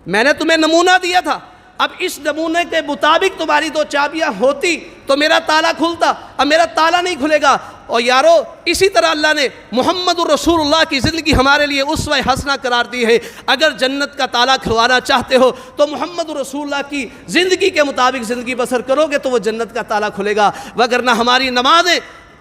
میں نے تمہیں نمونہ دیا تھا، اب اس نمونے کے مطابق تمہاری 2 چابیاں ہوتی تو میرا تالا کھلتا، اب میرا تالا نہیں کھلے گا۔ اور یارو اسی طرح اللہ نے محمد الرسول اللہ کی زندگی ہمارے لیے اسوہ حسنہ قرار دی ہے۔ اگر جنت کا تالا کھلوانا چاہتے ہو تو محمد الرسول اللہ کی زندگی کے مطابق زندگی بسر کرو گے تو وہ جنت کا تالا کھلے گا، وگرنہ ہماری نمازیں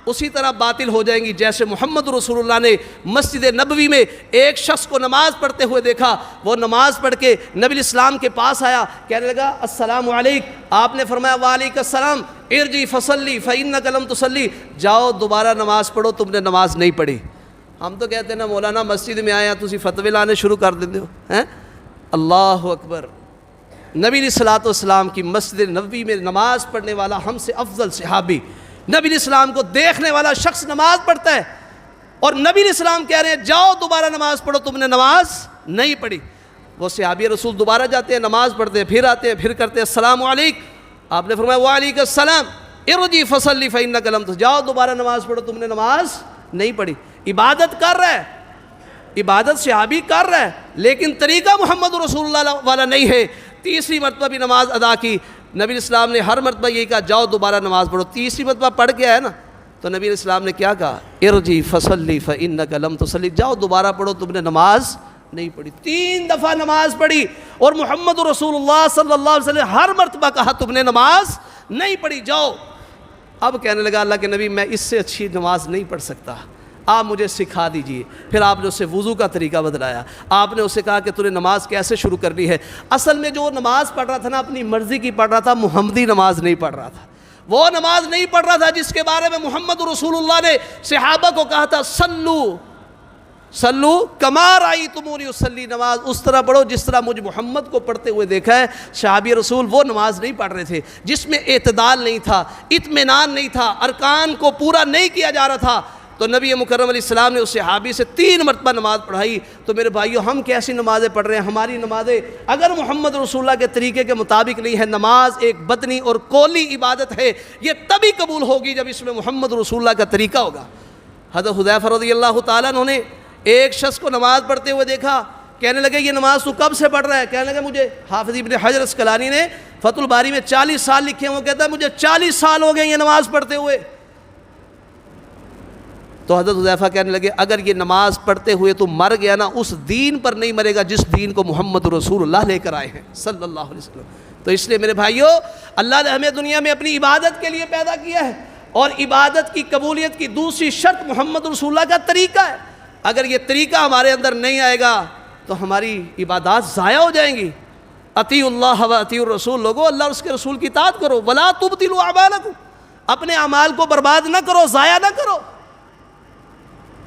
اسی طرح باطل ہو جائیں گی جیسے محمد رسول اللہ نے مسجد نبوی میں ایک شخص کو نماز پڑھتے ہوئے دیکھا، وہ نماز پڑھ کے نبی الاسلام کے پاس آیا، کہنے لگا السلام علیکم، آپ نے فرمایا وعلیکم السلام، ارجع فصلی فإنک لم تصلی، جاؤ دوبارہ نماز پڑھو، تم نے نماز نہیں پڑھی۔ ہم تو کہتے ہیں نا مولانا مسجد میں آیا تسی فتوے لانے شروع کر دیتے ہو، اللہ اکبر۔ نبی علیہ الصلوۃ والسلام کی مسجد نبوی میں نماز پڑھنے والا ہم سے افضل صحابی، نبی علیہ السلام کو دیکھنے والا شخص نماز پڑھتا ہے، اور نبی علیہ السلام کہہ رہے ہیں جاؤ دوبارہ نماز پڑھو، تم نے نماز نہیں پڑھی۔ وہ صحابی رسول دوبارہ جاتے ہیں، نماز پڑھتے ہیں، پھر آتے ہیں، پھر کرتے ہیں السلام علیکم، آپ نے فرمایا وعلیکم السلام، ارجع فصلی فإنک لم تصلی، جاؤ دوبارہ نماز پڑھو، تم نے نماز نہیں پڑھی۔ عبادت کر رہا ہے، عبادت صحابی کر رہا ہے، لیکن طریقہ محمد رسول اللہ والا نہیں ہے۔ تیسری مرتبہ بھی نماز ادا کی، نبی الاسلام نے ہر مرتبہ یہی کہا جاؤ دوبارہ نماز پڑھو، تیسری مرتبہ پڑھ کے آیا نا تو نبی الاسلام نے کیا کہا ارجع فصلی فإنک لم تصلی، جاؤ دوبارہ پڑھو، تم نے نماز نہیں پڑھی۔ 3 دفعہ نماز پڑھی، اور محمد رسول اللہ صلی اللہ علیہ وسلم ہر مرتبہ کہا تم نے نماز نہیں پڑھی، جاؤ۔ اب کہنے لگا اللہ کے نبی میں اس سے اچھی نماز نہیں پڑھ سکتا، آپ مجھے سکھا دیجئے۔ پھر آپ نے اسے وضو کا طریقہ بتلایا، آپ نے اسے کہا کہ تو نے نماز کیسے شروع کرنی ہے۔ اصل میں جو نماز پڑھ رہا تھا نا اپنی مرضی کی پڑھ رہا تھا، محمدی نماز نہیں پڑھ رہا تھا، وہ نماز نہیں پڑھ رہا تھا جس کے بارے میں محمد رسول اللہ نے صحابہ کو کہا تھا سلو کما رأیتمونی اصلی، نماز اس طرح پڑھو جس طرح مجھ محمد کو پڑھتے ہوئے دیکھا ہے۔ صحابی رسول وہ نماز نہیں پڑھ رہے تھے جس میں اعتدال نہیں تھا، اطمینان نہیں تھا، ارکان کو پورا نہیں کیا جا رہا تھا۔ تو نبی مکرم علیہ السلام نے اس صحابی سے 3 مرتبہ نماز پڑھائی۔ تو میرے بھائیو ہم کیسی نمازیں پڑھ رہے ہیں؟ ہماری نمازیں اگر محمد رسول اللہ کے طریقے کے مطابق نہیں ہے، نماز ایک بدنی اور قولی عبادت ہے، یہ تبھی قبول ہوگی جب اس میں محمد رسول اللہ کا طریقہ ہوگا۔ حضرت حذیفہ رضی اللہ تعالیٰ عنہ نے ایک شخص کو نماز پڑھتے ہوئے دیکھا، کہنے لگے یہ نماز تو کب سے پڑھ رہا ہے؟ کہنے لگے مجھے، حافظ ابن حجر اسقلانی نے فتح الباری میں 40 سال لکھے ہیں، وہ کہتا ہے مجھے 40 سال ہو گئے یہ نماز پڑھتے ہوئے۔ تو حضرت حذیفہ کہنے لگے اگر یہ نماز پڑھتے ہوئے تو مر گیا نا، اس دین پر نہیں مرے گا جس دین کو محمد رسول اللہ لے کر آئے ہیں صلی اللہ علیہ وسلم۔ تو اس لیے میرے بھائیوں، اللہ نے ہمیں دنیا میں اپنی عبادت کے لیے پیدا کیا ہے، اور عبادت کی قبولیت کی دوسری شرط محمد رسول اللہ کا طریقہ ہے۔ اگر یہ طریقہ ہمارے اندر نہیں آئے گا تو ہماری عبادات ضائع ہو جائیں گی۔ اطیعوا اللہ و اطیعوا الرسول، لوگو اللہ اور اس کے رسول کی اطاعت کرو، ولا تبطلوا اعمالکم، اپنے اعمال کو برباد نہ کرو، ضائع نہ کرو۔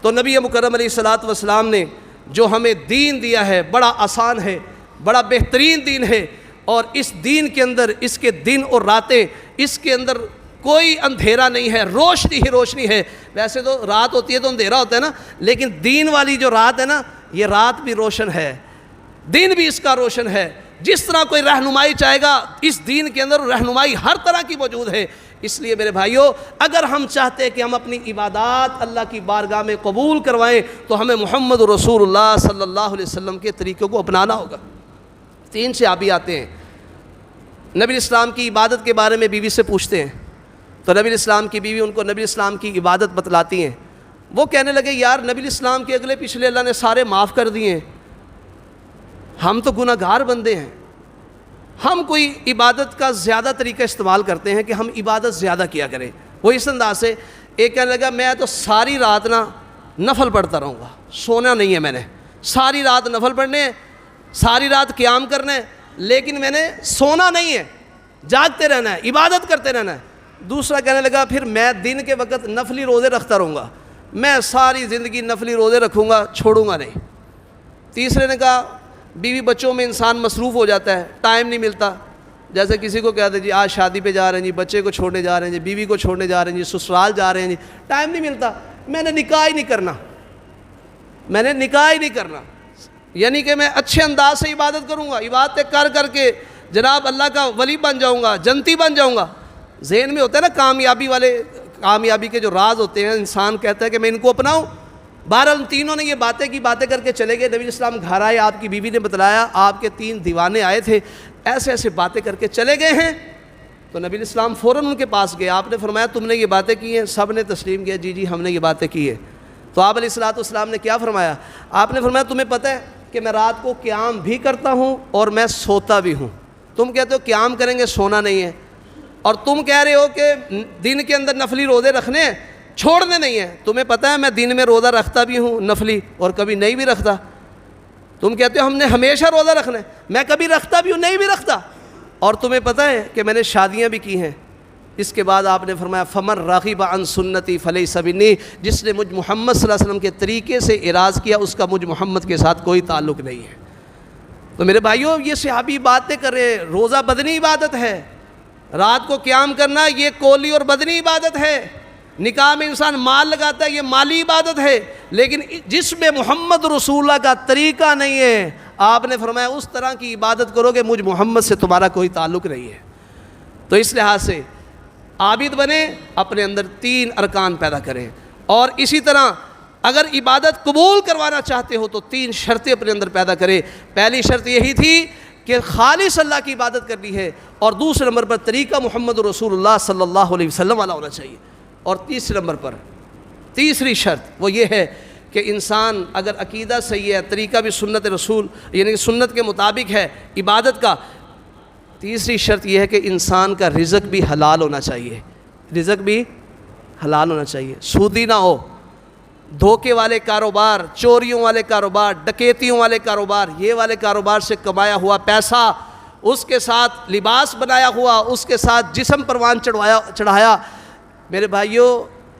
تو نبی مکرم علیہ الصلوۃ والسلام نے جو ہمیں دین دیا ہے بڑا آسان ہے، بڑا بہترین دین ہے، اور اس دین کے اندر اس کے دن اور راتیں، اس کے اندر کوئی اندھیرا نہیں ہے، روشنی ہی روشنی ہے۔ ویسے تو رات ہوتی ہے تو اندھیرا ہوتا ہے نا، لیکن دین والی جو رات ہے نا، یہ رات بھی روشن ہے، دین بھی اس کا روشن ہے۔ جس طرح کوئی رہنمائی چاہے گا، اس دین کے اندر رہنمائی ہر طرح کی موجود ہے۔ اس لیے میرے بھائیوں، اگر ہم چاہتے ہیں کہ ہم اپنی عبادات اللہ کی بارگاہ میں قبول کروائیں تو ہمیں محمد رسول اللہ صلی اللہ علیہ وسلم کے طریقوں کو اپنانا ہوگا۔ 3 صحابی آتے ہیں، نبی اسلام کی عبادت کے بارے میں بیوی سے پوچھتے ہیں، تو نبی اسلام کی بیوی ان کو نبی اسلام کی عبادت بتلاتی ہیں۔ وہ کہنے لگے یار نبی اسلام کے اگلے پچھلے اللہ نے سارے معاف کر دیے ہیں، ہم تو گناہ گار بندے ہیں، ہم کوئی عبادت کا زیادہ طریقہ استعمال کرتے ہیں کہ ہم عبادت زیادہ کیا کریں۔ وہ اس انداز سے ایک کہنے لگا میں تو ساری رات نا نفل پڑھتا رہوں گا، سونا نہیں ہے، میں نے ساری رات نفل پڑھنے ہیں، ساری رات قیام کرنا ہے، لیکن میں نے سونا نہیں ہے، جاگتے رہنا ہے، عبادت کرتے رہنا ہے۔ دوسرا کہنے لگا پھر میں دن کے وقت نفلی روزے رکھتا رہوں گا، میں ساری زندگی نفلی روزے رکھوں گا، چھوڑوں گا نہیں۔ تیسرے نے کہا بیوی بچوں میں انسان مصروف ہو جاتا ہے، ٹائم نہیں ملتا، جیسے کسی کو کہتے ہیں جی آج شادی پہ جا رہے ہیں جی، بچے کو چھوڑنے جا رہے ہیں جی، بیوی کو چھوڑنے جا رہے ہیں جی، سسرال جا رہے ہیں جی، ٹائم نہیں ملتا، میں نے نکاح ہی نہیں کرنا، میں نے نکاح ہی نہیں کرنا، یعنی کہ میں اچھے انداز سے عبادت کروں گا، عبادتیں کر کر کے جناب اللہ کا ولی بن جاؤں گا، جنتی بن جاؤں گا۔ ذہن میں ہوتا ہے نا کامیابی کے جو راز ہوتے ہیں، انسان کہتا ہے کہ میں ان کو اپناؤں۔ بہرحال تینوں نے یہ باتیں کر کے چلے گئے، نبی اسلام گھر آئے، آپ کی بیوی نے بتلایا آپ کے 3 دیوانے آئے تھے، ایسے باتیں کر کے چلے گئے ہیں۔ تو نبی اسلام فوراً ان کے پاس گئے، آپ نے فرمایا تم نے یہ باتیں کی ہیں؟ سب نے تسلیم کیا جی ہم نے یہ باتیں کی ہیں۔ تو آپ علیہ الصلوۃ والسلام نے کیا فرمایا؟ آپ نے فرمایا تمہیں پتہ ہے کہ میں رات کو قیام بھی کرتا ہوں اور میں سوتا بھی ہوں، تم کہتے ہو قیام کریں گے سونا نہیں ہے، اور تم کہہ رہے ہو کہ دن کے اندر نفلی روزے رکھنے ہیں چھوڑنے نہیں ہیں، تمہیں پتہ ہے میں دن میں روزہ رکھتا بھی ہوں نفلی اور کبھی نہیں بھی رکھتا، تم کہتے ہو ہم نے ہمیشہ روزہ رکھنا ہے، میں کبھی رکھتا بھی ہوں نہیں بھی رکھتا، اور تمہیں پتہ ہے کہ میں نے شادیاں بھی کی ہیں۔ اس کے بعد آپ نے فرمایا فمن راغب عن سنتی فلیس منی، جس نے مجھ محمد صلی اللہ علیہ وسلم کے طریقے سے اعراض کیا اس کا مجھ محمد کے ساتھ کوئی تعلق نہیں ہے۔ تو میرے بھائیوں یہ صحابی باتیں کر رہے، روزہ بدنی عبادت ہے، رات کو قیام کرنا یہ قولی اور بدنی عبادت ہے، نکاح میں انسان مال لگاتا ہے یہ مالی عبادت ہے، لیکن جس میں محمد رسول اللہ کا طریقہ نہیں ہے، آپ نے فرمایا اس طرح کی عبادت کرو کہ مجھ محمد سے تمہارا کوئی تعلق نہیں ہے۔ تو اس لحاظ سے عابد بنے، اپنے اندر 3 ارکان پیدا کریں، اور اسی طرح اگر عبادت قبول کروانا چاہتے ہو تو 3 شرطیں اپنے اندر پیدا کریں۔ پہلی شرط یہی تھی کہ خالص اللہ کی عبادت کرنی ہے، اور دوسرے نمبر پر طریقہ محمد رسول اللہ صلی اللہ علیہ وسلم والا ہونا چاہیے، اور تیسرے نمبر پر تیسری شرط وہ یہ ہے کہ انسان اگر عقیدہ صحیح ہے، طریقہ بھی سنت رسول یعنی سنت کے مطابق ہے عبادت کا، تیسری شرط یہ ہے کہ انسان کا رزق بھی حلال ہونا چاہیے، رزق بھی حلال ہونا چاہیے، سودی نہ ہو، دھوکے والے کاروبار، چوریوں والے کاروبار، ڈکیتیوں والے کاروبار، یہ والے کاروبار سے کمایا ہوا پیسہ، اس کے ساتھ لباس بنایا ہوا، اس کے ساتھ جسم پروان چڑھایا، میرے بھائیوں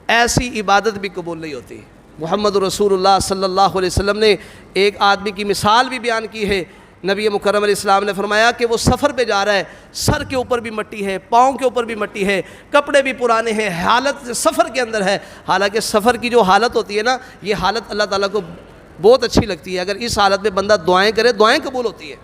ایسی عبادت بھی قبول نہیں ہوتی۔ محمد رسول اللہ صلی اللہ علیہ وسلم نے ایک آدمی کی مثال بھی بیان کی ہے، نبی مکرم علیہ السلام نے فرمایا کہ وہ سفر پہ جا رہا ہے، سر کے اوپر بھی مٹی ہے، پاؤں کے اوپر بھی مٹی ہے، کپڑے بھی پرانے ہیں، حالت سفر کے اندر ہے، حالانکہ سفر کی جو حالت ہوتی ہے نا، یہ حالت اللہ تعالیٰ کو بہت اچھی لگتی ہے، اگر اس حالت میں بندہ دعائیں کرے دعائیں قبول ہوتی ہے۔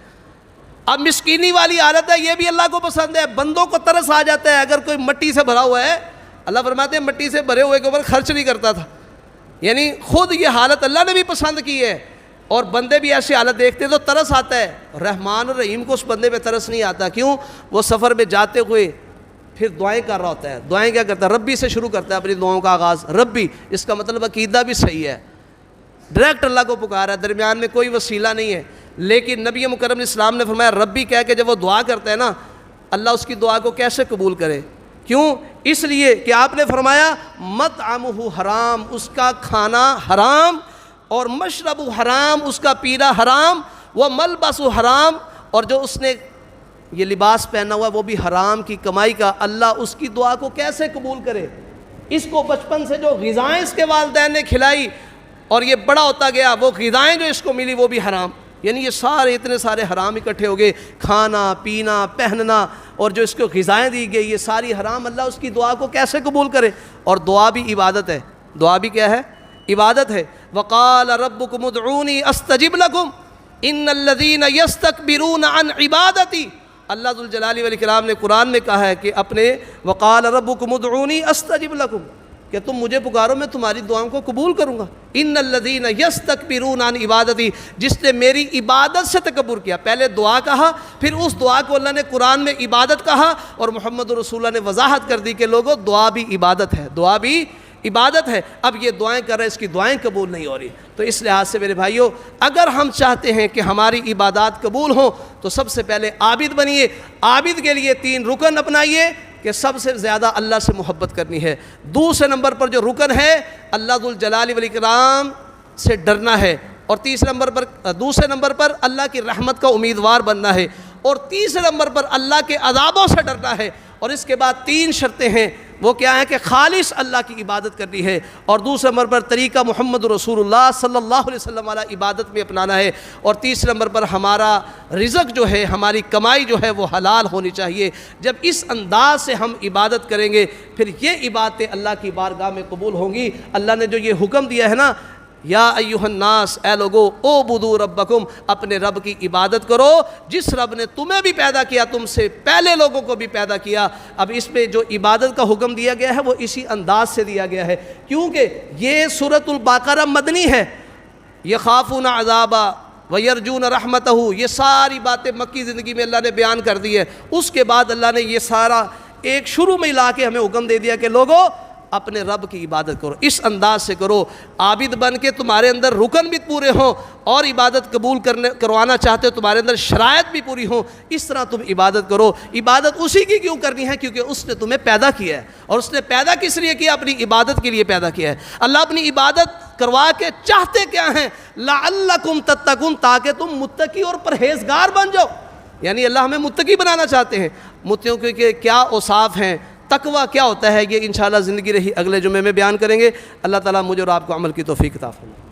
اب مسکینی والی حالت ہے، یہ بھی اللہ کو پسند ہے، بندوں کو ترس آ جاتا ہے، اگر کوئی مٹی سے بھرا ہوا ہے، اللہ فرماتے ہیں مٹی سے بھرے ہوئے کے اوپر خرچ نہیں کرتا تھا، یعنی خود یہ حالت اللہ نے بھی پسند کی ہے، اور بندے بھی ایسی حالت دیکھتے ہیں تو ترس آتا ہے، رحمان اور رحیم کو اس بندے پہ ترس نہیں آتا. کیوں؟ وہ سفر میں جاتے ہوئے پھر دعائیں کر رہا ہوتا ہے. دعائیں کیا کرتا ہے؟ ربی سے شروع کرتا ہے اپنی دعاؤں کا آغاز. ربی، اس کا مطلب عقیدہ بھی صحیح ہے، ڈائریکٹ اللہ کو پکارا ہے، درمیان میں کوئی وسیلہ نہیں ہے. لیکن نبی مکرم اسلام نے فرمایا ربی کہہ کے جب وہ دعا کرتا ہے نا، اللہ اس کی دعا کو کیسے قبول کرے؟ کیوں؟ اس لیے کہ آپ نے فرمایا مطعمہ حرام، اس کا کھانا حرام، اور مشرب حرام، اس کا پینا حرام، وملبس حرام، اور جو اس نے یہ لباس پہنا ہوا وہ بھی حرام کی کمائی کا. اللہ اس کی دعا کو کیسے قبول کرے؟ اس کو بچپن سے جو غذائیں اس کے والدین نے کھلائی اور یہ بڑا ہوتا گیا، وہ غذائیں جو اس کو ملی وہ بھی حرام. یعنی یہ سارے اتنے سارے حرام اکٹھے ہو گئے، کھانا پینا پہننا اور جو اس کو غذائیں دی گئی یہ ساری حرام. اللہ اس کی دعا کو کیسے قبول کرے؟ اور دعا بھی عبادت ہے. دعا بھی کیا ہے؟ عبادت ہے. وقال ربکم ادعونی استجب لکم ان الذین یستکبرون عن عبادتی. اللہ ذوالجلال والاکرام نے قرآن میں کہا ہے کہ اپنے وقال ربکم ادعونی استجب لکم، کہ تم مجھے پکارو میں تمہاری دعاؤں کو قبول کروں گا. ان الذین یستکبرون عن عبادتی، جس نے میری عبادت سے تکبر کیا. پہلے دعا کہا، پھر اس دعا کو اللہ نے قرآن میں عبادت کہا، اور محمد رسول اللہ نے وضاحت کر دی کہ لوگوں دعا بھی عبادت ہے، دعا بھی عبادت ہے. اب یہ دعائیں کر رہے ہیں، اس کی دعائیں قبول نہیں ہو رہی. تو اس لحاظ سے میرے بھائیوں، اگر ہم چاہتے ہیں کہ ہماری عبادات قبول ہوں تو سب سے پہلے عابد بنیے. عابد کے لیے 3 رکن اپنائیے کہ سب سے زیادہ اللہ سے محبت کرنی ہے. دوسرے نمبر پر جو رکن ہے اللہ ذوالجلال والاکرام سے ڈرنا ہے، اور دوسرے نمبر پر اللہ کی رحمت کا امیدوار بننا ہے، اور تیسرے نمبر پر اللہ کے عذابوں سے ڈرنا ہے. اور اس کے بعد 3 شرطیں ہیں، وہ کیا ہیں کہ خالص اللہ کی عبادت کرنی ہے، اور دوسرے نمبر پر طریقہ محمد رسول اللہ صلی اللہ علیہ وسلم والا عبادت میں اپنانا ہے، اور تیسرے نمبر پر ہمارا رزق جو ہے، ہماری کمائی جو ہے وہ حلال ہونی چاہیے. جب اس انداز سے ہم عبادت کریں گے پھر یہ عبادتیں اللہ کی بارگاہ میں قبول ہوں گی. اللہ نے جو یہ حکم دیا ہے نا، یا ایھا الناس، اے لوگو، اعبدوا ربکم، اپنے رب کی عبادت کرو جس رب نے تمہیں بھی پیدا کیا، تم سے پہلے لوگوں کو بھی پیدا کیا. اب اس پہ جو عبادت کا حکم دیا گیا ہے وہ اسی انداز سے دیا گیا ہے، کیونکہ یہ سورۃ البقرہ مدنی ہے. یخافون عذابا ویرجون رحمتہ، یہ ساری باتیں مکی زندگی میں اللہ نے بیان کر دی ہے. اس کے بعد اللہ نے یہ سارا ایک شروع میں لا کے ہمیں حکم دے دیا کہ لوگو اپنے رب کی عبادت کرو، اس انداز سے کرو. عابد بن کے تمہارے اندر رکن بھی پورے ہوں، اور عبادت قبول کروانا چاہتے ہو تمہارے اندر شرائط بھی پوری ہوں، اس طرح تم عبادت کرو. عبادت اسی کی کیوں کرنی ہے؟ کیونکہ اس نے تمہیں پیدا کیا ہے، اور اس نے پیدا کس لیے کیا؟ اپنی عبادت کے لیے پیدا کیا ہے. اللہ اپنی عبادت کروا کے چاہتے کیا ہیں؟ لعلکم تتقون، تاکہ تم متقی اور پرہیزگار بن جاؤ. یعنی اللہ ہمیں متقی بنانا چاہتے ہیں. متقیوں کے کیا اوصاف ہیں، تقویٰ کیا ہوتا ہے، یہ انشاءاللہ زندگی رہی اگلے جمعے میں بیان کریں گے. اللہ تعالیٰ مجھے اور آپ کو عمل کی توفیق عطا فرمائے.